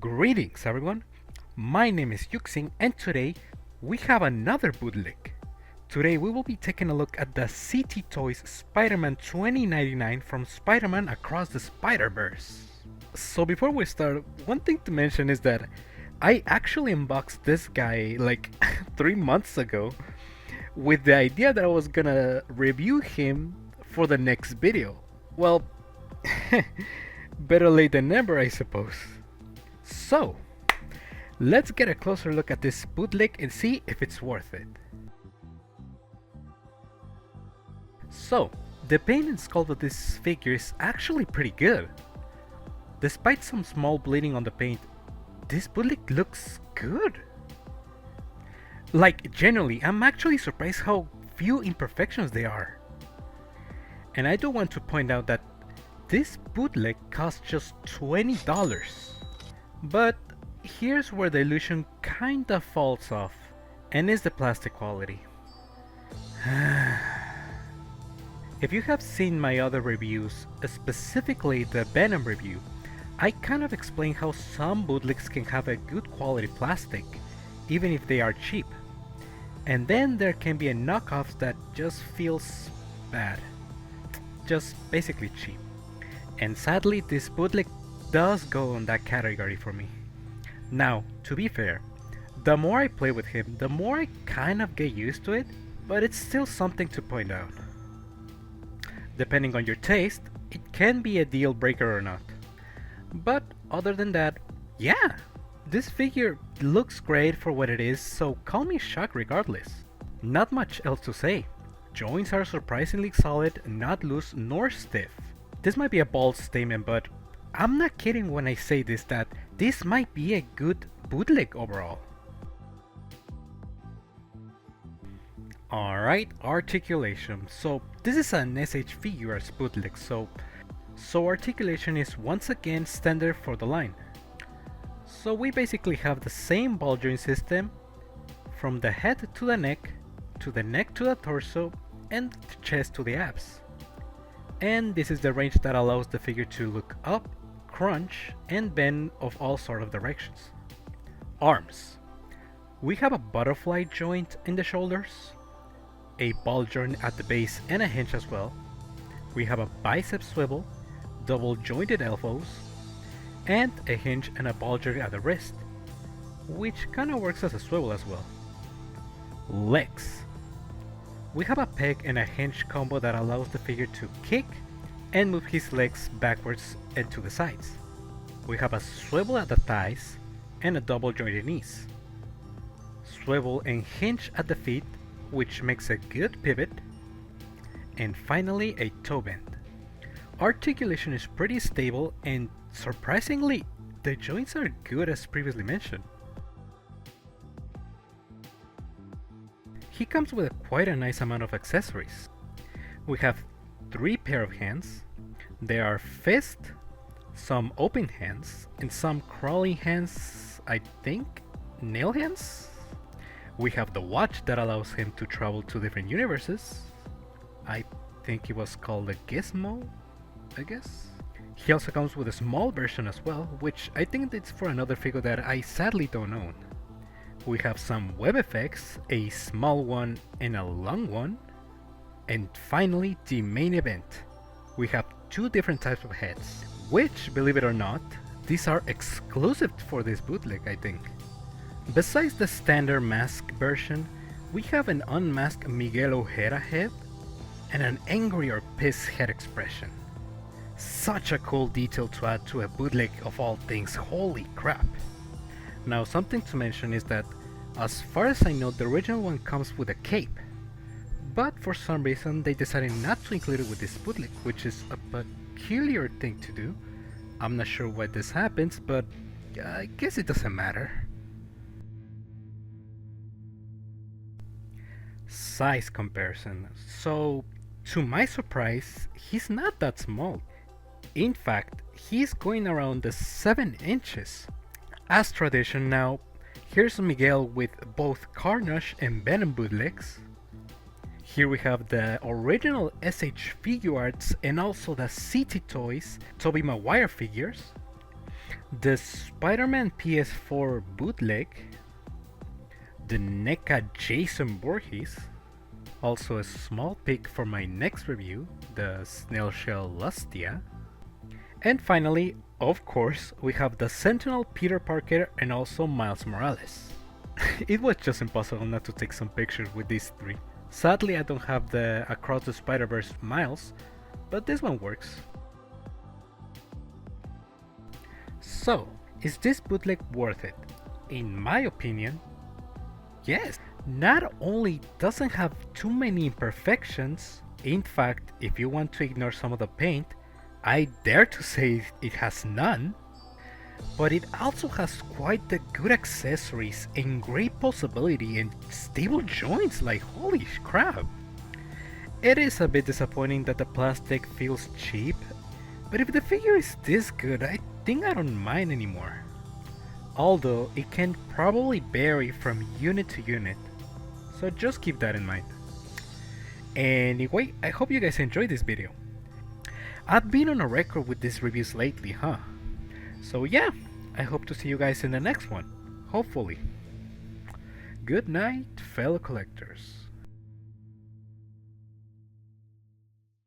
Greetings everyone, my name is Yuxing and today we have another bootleg. Today we will be taking a look at the CT Toys Spider-Man 2099 from Spider-Man Across the Spider-Verse. So before we start, one thing to mention is that I actually unboxed this guy like 3 months ago with the idea that I was gonna review him for the next video. Well, better late than never, I suppose. So, let's get a closer look at this bootleg and see if it's worth it. So, the paint and sculpt of this figure is actually pretty good. Despite some small bleeding on the paint, this bootleg looks good. Like, generally, I'm actually surprised how few imperfections there are. And I do want to point out that this bootleg costs just $20. But here's where the illusion kinda falls off, and is the plastic quality. If you have seen my other reviews, specifically the Venom review, I kind of explain how some bootlegs can have a good quality plastic, even if they are cheap. And then there can be a knockoffs that just feels bad. Just basically cheap. And sadly, this bootleg does go on that category for me. Now, to be fair, the more I play with him, the more I kind of get used to it, but it's still something to point out. Depending on your taste, it can be a deal breaker or not. But other than that, yeah, this figure looks great for what it is, so call me shocked regardless. Not much else to say. Joints are surprisingly solid, not loose nor stiff. This might be a bold statement, but I'm not kidding when I say that this might be a good bootleg overall. Alright, articulation. So this is an SH Figuarts bootleg, so articulation is once again standard for the line. So we basically have the same ball joint system from the head to the neck to the torso, and the chest to the abs. And this is the range that allows the figure to look up, crunch, and bend of all sort of directions. Arms. We have a butterfly joint in the shoulders, a ball joint at the base and a hinge as well. We have a bicep swivel, double jointed elbows, and a hinge and a ball joint at the wrist, which kinda works as a swivel as well. Legs. We have a peg and a hinge combo that allows the figure to kick and move his legs backwards and to the sides. We have a swivel at the thighs and a double jointed knees. Swivel and hinge at the feet, which makes a good pivot. And finally, a toe bend. Articulation is pretty stable, and surprisingly, the joints are good as previously mentioned. He comes with quite a nice amount of accessories. We have 3 pair of hands. There are fists, some open hands, and some crawling hands, I think nail hands? We have the watch that allows him to travel to different universes. I think it was called a gizmo, I guess. He also comes with a small version as well, which I think it's for another figure that I sadly don't own. We have some web effects, a small one and a long one. And finally, the main event. We have 2 different types of heads, which, believe it or not, these are exclusive for this bootleg, I think. Besides the standard mask version, we have an unmasked Miguel Ojeda head and an angry or pissed head expression. Such a cool detail to add to a bootleg of all things, holy crap. Now, something to mention is that, as far as I know, the original one comes with a cape, but for some reason they decided not to include it with this bootleg, which is a peculiar thing to do. I'm not sure why this happens, but I guess it doesn't matter. Size comparison. So, to my surprise, he's not that small. In fact, he's going around the 7 inches. As tradition now, here's Miguel with both Carnage and Venom bootlegs. Here we have the original SH Figuarts and also the CT Toys Tobey Maguire figures. The Spider-Man PS4 bootleg, the NECA Jason Voorhees, also a small pick for my next review, the Snail Shell Lustia, and finally, of course, we have the Sentinel Peter Parker and also Miles Morales. It was just impossible not to take some pictures with these three. Sadly, I don't have the Across the Spider-Verse Miles, but this one works. So, is this bootleg worth it? In my opinion, yes. Not only doesn't have too many imperfections, in fact, if you want to ignore some of the paint, I dare to say it has none, but it also has quite the good accessories and great possibility and stable joints, like holy crap. It is a bit disappointing that the plastic feels cheap, but if the figure is this good, I think I don't mind anymore. Although it can probably vary from unit to unit, so just keep that in mind. Anyway, I hope you guys enjoyed this video. I've been on a record with these reviews lately, huh? So yeah, I hope to see you guys in the next one, hopefully. Good night, fellow collectors.